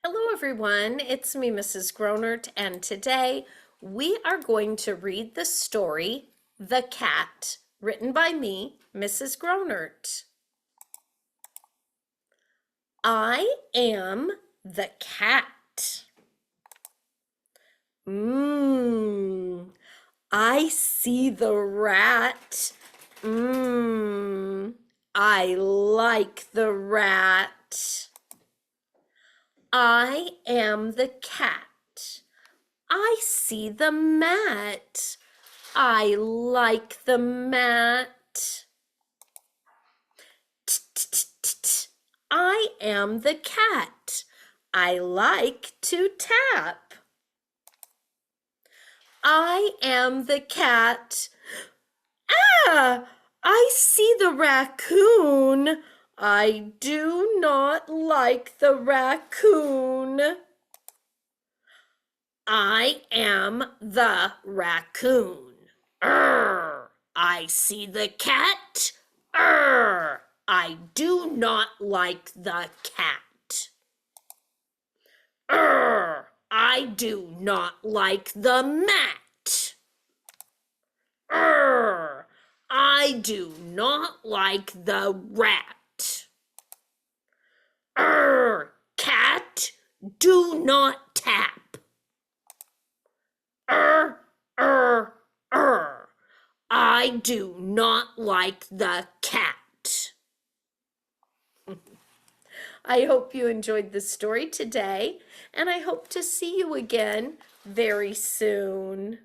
Hello, everyone. It's me, Mrs. Gronnert, and today we are going to read the story The Cat, written by me, Mrs. Gronnert. I am the cat. I see the rat. I like the rat. I am the cat. I see the mat. I like the mat. T-t-t-t-t. I am the cat. I like to tap. I am the cat. Ah! I see the raccoon. I do not like the raccoon. I am the raccoon. I see the cat. I do not like the cat. I do not like the mat. I do not like the rat. Cat, do not tap. I do not like the cat. I hope you enjoyed the story today, and I hope to see you again very soon.